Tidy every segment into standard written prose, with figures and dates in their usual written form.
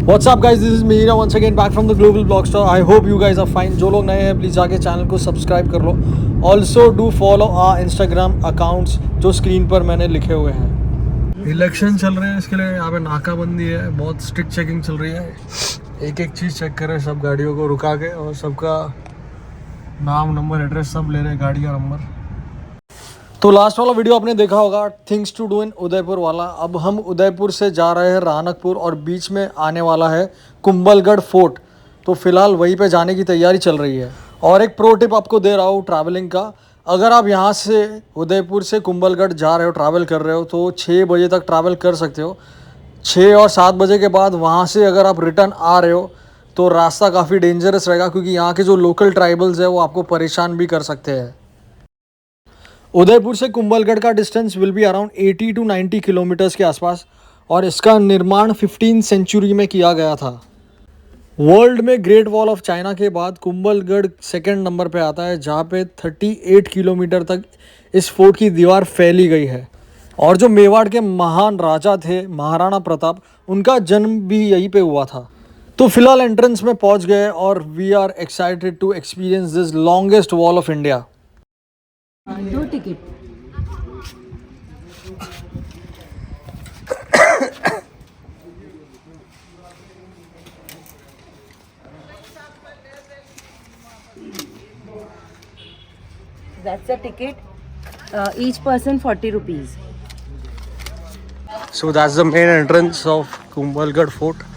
What's up guys, this is Mihira once again back from the Global Blog Store. I hope you guys are fine. जो लोग नए हैं please जाके channel को subscribe कर लो. Also do follow our Instagram accounts जो screen पर मैंने लिखे हुए हैं. इलेक्शन चल रहे हैं, इसके लिए यहाँ पे नाकाबंदी है, बहुत स्ट्रिक्ट चेकिंग चल रही है. एक एक चीज़ चेक कर रहे हैं सब गाड़ियों को रुका के, और सबका नाम नंबर एड्रेस सब ले रहे हैं, गाड़ी का नंबर. तो लास्ट वाला वीडियो आपने देखा होगा, things to do in Udaipur वाला. अब हम उदयपुर से जा रहे हैं रानकपुर और बीच में आने वाला है कुंभलगढ़ फोर्ट. तो फिलहाल वहीं पे जाने की तैयारी चल रही है. और एक प्रो टिप आपको दे रहा हूँ ट्रैवलिंग का. अगर आप यहाँ से उदयपुर से कुंभलगढ़ जा रहे हो, ट्रैवल कर रहे हो, तो 6 बजे तक ट्रैवल कर सकते हो. 6 और 7 बजे के बाद वहाँ से अगर आप रिटर्न आ रहे हो तो रास्ता काफ़ी डेंजरस रहेगा, क्योंकि यहाँ के जो लोकल ट्राइबल्स है वो आपको परेशान भी कर सकते हैं. उदयपुर से कुंभलगढ़ का distance will be around 80 to 90 kilometres के आसपास, और इसका निर्माण 15वीं सेंचुरी में किया गया था. वर्ल्ड में ग्रेट वॉल ऑफ चाइना के बाद कुंभलगढ़ सेकंड नंबर पे आता है, जहाँ पे 38 किलोमीटर तक इस फोर्ट की दीवार फैली गई है. और जो मेवाड़ के महान राजा थे महाराणा प्रताप, उनका जन्म भी यहीं पे हुआ था. तो फिलहाल एंट्रेंस में पहुंच गए और we are excited to experience this longest wall of India. 2 ticket. That's a ticket. Each person 40 rupees. So that's the main entrance of Kumbhalgarh Fort.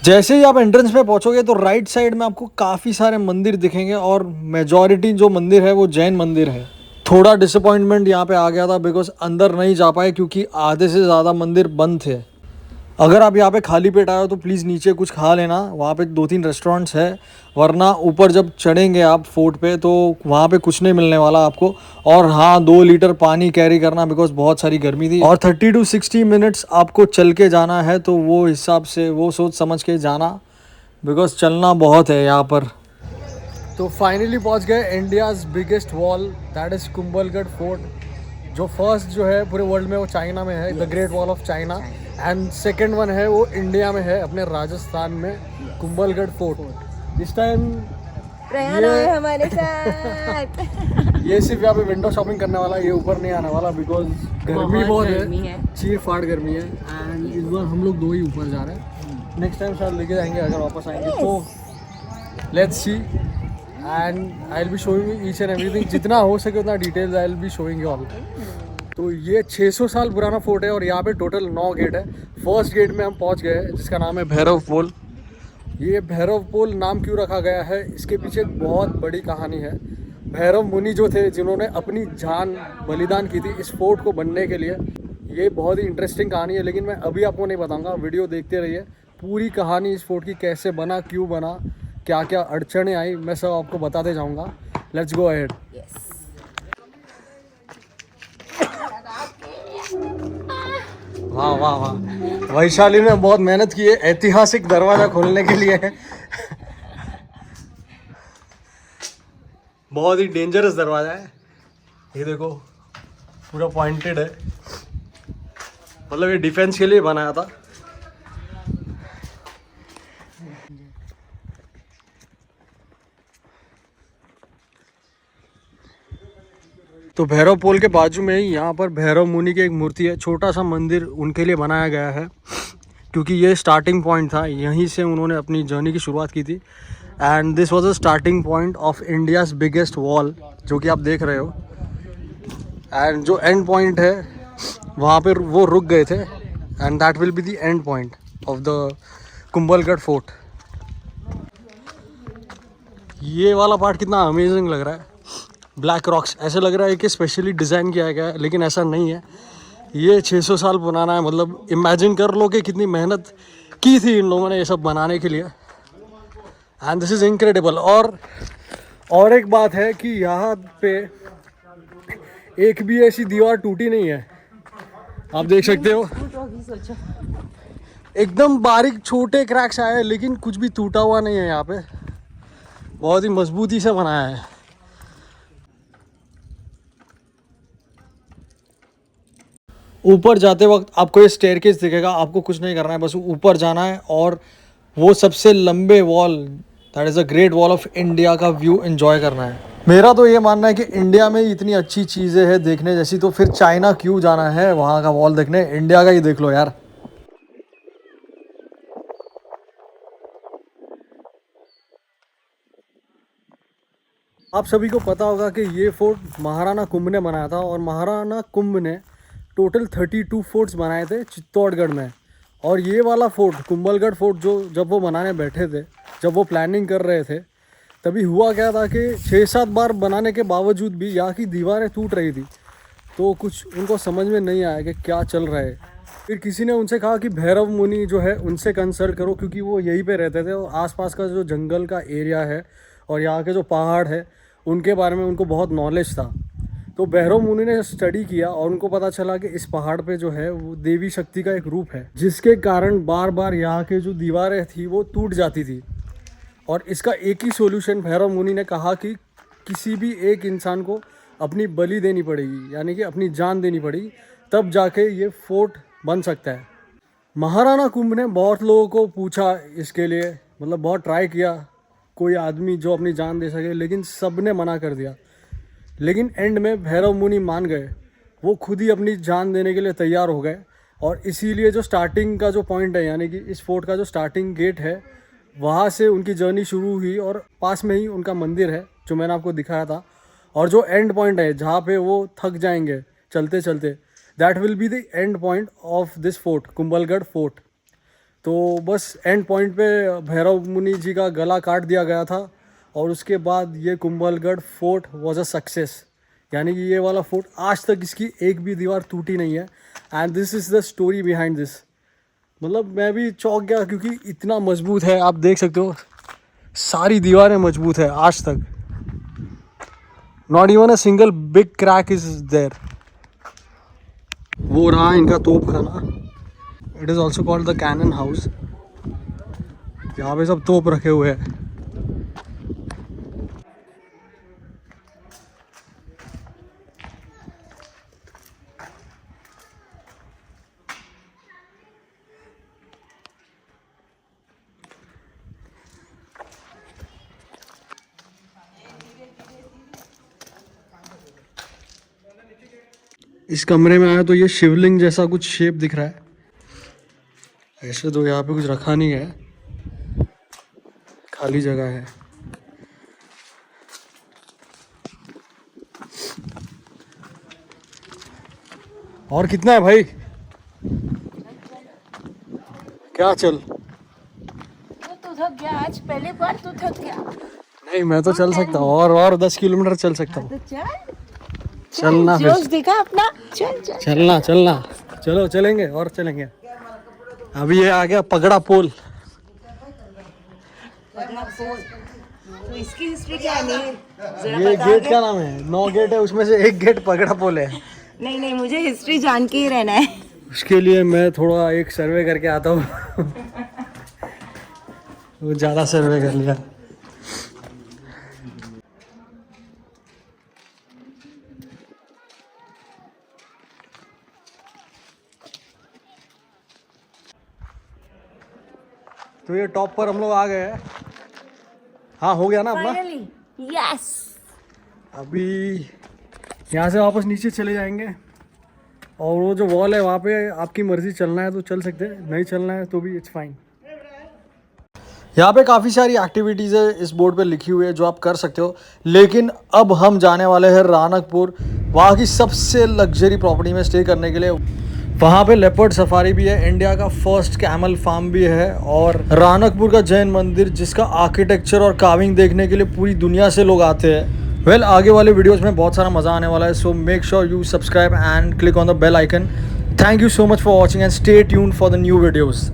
जैसे ही आप एंट्रेंस में पहुंचोगे तो राइट साइड में आपको काफ़ी सारे मंदिर दिखेंगे, और मेजॉरिटी जो मंदिर है वो जैन मंदिर है. थोड़ा डिसअपॉइंटमेंट यहाँ पे आ गया था बिकॉज अंदर नहीं जा पाए, क्योंकि आधे से ज़्यादा मंदिर बंद थे. अगर आप यहाँ पे खाली पेट आए हो तो प्लीज़ नीचे कुछ खा लेना, वहाँ पे 2-3 रेस्टोरेंट्स है. वरना ऊपर जब चढ़ेंगे आप फोर्ट पे तो वहाँ पे कुछ नहीं मिलने वाला आपको. और हाँ, 2 लीटर पानी कैरी करना बिकॉज बहुत सारी गर्मी थी. और 30 to 60 मिनट्स आपको चल के जाना है, तो वो हिसाब से वो सोच समझ के जाना, बिकॉज चलना बहुत है यहाँ पर. तो फाइनली पहुँच गए India's biggest wall, that is Kumbhalgarh fort. जो फर्स्ट जो है पूरे वर्ल्ड में वो चाइना में है, the great wall of China. And second one है वो इंडिया में है, अपने राजस्थान में, कुंभलगढ़ फोर्ट. इस टाइम हमारे साथ. ये सिर्फ यहाँ पे विंडो शॉपिंग करने वाला, ये ऊपर नहीं आने वाला बिकॉज गर्मी बहुत है, चीर फाड़ गर्मी है. एंड इस बार हम लोग 2 ही ऊपर जा रहे हैं. नेक्स्ट टाइम शायद लेके जाएंगे अगर वापस आएंगे तो. Let's see. And I will be showing each and everything, जितना हो सके उतना details I will be showing you all. तो ये 600 साल पुराना फोर्ट है और यहाँ पे टोटल 9 गेट है. फर्स्ट गेट में हम पहुँच गए हैं, जिसका नाम है भैरव पोल. ये भैरव पोल नाम क्यों रखा गया है, इसके पीछे एक बहुत बड़ी कहानी है. भैरव मुनि जो थे, जिन्होंने अपनी जान बलिदान की थी इस फोर्ट को बनने के लिए. ये बहुत ही इंटरेस्टिंग कहानी है, लेकिन मैं अभी आपको नहीं बताऊंगा, वीडियो देखते रहिए. पूरी कहानी इस फोर्ट की, कैसे बना, क्यों बना, क्या क्या अड़चनें आई, मैं सब आपको बताते जाऊँगा. Let's go ahead. वाह वाह वाह, वैशाली ने बहुत मेहनत की है ऐतिहासिक दरवाज़ा खोलने के लिए. बहुत ही डेंजरस दरवाज़ा है. ये देखो पूरा पॉइंटेड है, मतलब ये डिफेंस के लिए बनाया था. तो भैरव पोल के बाजू में ही यहाँ पर भैरव मुनि की एक मूर्ति है. छोटा सा मंदिर उनके लिए बनाया गया है, क्योंकि ये स्टार्टिंग पॉइंट था, यहीं से उन्होंने अपनी जर्नी की शुरुआत की थी. And this was a starting point of India's biggest wall, जो कि आप देख रहे हो. एंड जो एंड पॉइंट है वहाँ पर वो रुक गए थे, and that will be the end point of the Kumbhalgarh fort. ये वाला पार्ट कितना अमेजिंग लग रहा है. ब्लैक रॉक्स, ऐसे लग रहा है कि स्पेशली डिज़ाइन किया गया है, लेकिन ऐसा नहीं है. ये 600 साल पुराना है. मतलब इमेजिन कर लो कि कितनी मेहनत की थी इन लोगों ने ये सब बनाने के लिए. And this is incredible. और एक बात है कि यहाँ पे एक भी ऐसी दीवार टूटी नहीं है, आप देख सकते हो. एकदम बारीक छोटे क्रैक्स आए हैं, लेकिन कुछ भी टूटा हुआ नहीं है यहाँ पे, बहुत ही मजबूती से बनाया है। ऊपर जाते वक्त आपको ये स्टेयरकेस दिखेगा, आपको कुछ नहीं करना है, बस ऊपर जाना है और वो सबसे लंबे wall, that is a great wall of India का व्यू एंजॉय करना है। मेरा तो ये मानना है कि इंडिया में इतनी अच्छी चीज़ें हैं देखने जैसी, तो फिर चाइना क्यों जाना है वहाँ का वॉल देखने, इंडिया का ही देख लो यार। आप सभी को पता होगा कि ये फोर्ट महाराणा कुंभ ने बनाया था, और महाराणा कुंभ ने टोटल 32 फोर्ट्स बनाए थे चित्तौड़गढ़ में। और ये वाला फोर्ट कुंभलगढ़ फोर्ट जो जब वो बनाने बैठे थे, जब वो प्लानिंग कर रहे थे, तभी हुआ क्या था कि 6-7 बार बनाने के बावजूद भी यहाँ की दीवारें टूट रही थी। तो कुछ उनको समझ में नहीं आया कि क्या चल रहा है। फिर किसी ने उनसे कहा कि भैरव मुनि जो है उनसे कंसल्ट करो, क्योंकि वो यहीं पे रहते थे और आसपास का जो जंगल का एरिया है और यहाँ के जो पहाड़ है उनके बारे में उनको बहुत नॉलेज था। तो भैरव मुनि ने स्टडी किया और उनको पता चला कि इस पहाड़ पे जो है वो देवी शक्ति का एक रूप है, जिसके कारण बार बार यहाँ के जो दीवारें थी वो टूट जाती थी। और इसका एक ही सॉल्यूशन भैरव मुनि ने कहा कि किसी भी एक इंसान को अपनी बलि देनी पड़ेगी, यानी कि अपनी जान देनी पड़ेगी, तब जाके ये फोर्ट बन सकता है। महाराणा कुंभ ने बहुत लोगों को पूछा इसके लिए, मतलब बहुत ट्राई किया कोई आदमी जो अपनी जान दे सके, लेकिन सब ने मना कर दिया। लेकिन एंड में भैरव मुनि मान गए, वो खुद ही अपनी जान देने के लिए तैयार हो गए। और इसीलिए जो स्टार्टिंग का जो पॉइंट है, यानी कि इस फोर्ट का जो स्टार्टिंग गेट है, वहाँ से उनकी जर्नी शुरू हुई और पास में ही उनका मंदिर है जो मैंने आपको दिखाया था। और जो एंड पॉइंट है जहाँ पे वो थक जाएंगे चलते चलते, that will be the end point of this fort, Kumbhalgarh fort. तो बस एंड पॉइंट पे भैरव मुनि जी का गला काट दिया गया था और उसके बाद ये Kumbhalgarh fort was a success. यानी कि ये वाला फोर्ट आज तक इसकी एक भी दीवार टूटी नहीं है। And this is the story behind this. मतलब मैं भी चौंक गया क्योंकि इतना मजबूत है, आप देख सकते हो सारी दीवारें मजबूत है आज तक। Not even a single big crack is there. वो रहा इनका तोप खाना, it is also called the cannon house. यहाँ पे सब तोप रखे हुए हैं। इस कमरे में आया तो ये शिवलिंग जैसा कुछ शेप दिख रहा है। ऐसे तो यहाँ पे कुछ रखा नहीं है, खाली जगह है। और कितना है भाई? क्या चल? तो थक गया आज, पहले बार तो थक गया। नहीं, मैं तो चल सकता हूँ और 10 किलोमीटर चल सकता हूँ। तो चलना फिर, जोश दिखा अपना, चल चल चलना चलो चलेंगे और चलेंगे। अभी ये आ गया पगड़ा पोल। तो इसकी हिस्ट्री क्या है? ये गेट का नाम है, 9 गेट है, उसमें से एक गेट पगड़ा पोल है। नहीं, मुझे हिस्ट्री जान के ही रहना है। उसके लिए मैं थोड़ा एक सर्वे करके आता हूँ। वो ज़्यादा सर्वे कर लिया। तो ये टॉप पर हम लोग आ गए हैं। हाँ, हो गया ना अपना। यस। अभी यहाँ से वापस नीचे चले जाएंगे और वो जो वॉल है वहाँ पे आपकी मर्ज़ी, चलना है तो चल सकते हैं, नहीं चलना है तो भी इट्स फाइन। यहाँ पे काफ़ी सारी एक्टिविटीज़ है इस बोर्ड पे लिखी हुई है जो आप कर सकते हो। लेकिन अब हम जाने वाले हैं रानकपुर, वहाँ की सबसे लग्जरी प्रॉपर्टी में स्टे करने के लिए। वहाँ पे लेपर्ड सफारी भी है, इंडिया का फर्स्ट कैमल फार्म भी है, और रानकपुर का जैन मंदिर जिसका आर्किटेक्चर और कार्विंग देखने के लिए पूरी दुनिया से लोग आते हैं। आगे वाले वीडियोस में बहुत सारा मज़ा आने वाला है, so make sure you subscribe and click on the bell icon. Thank you so much for watching and stay tuned for the new videos.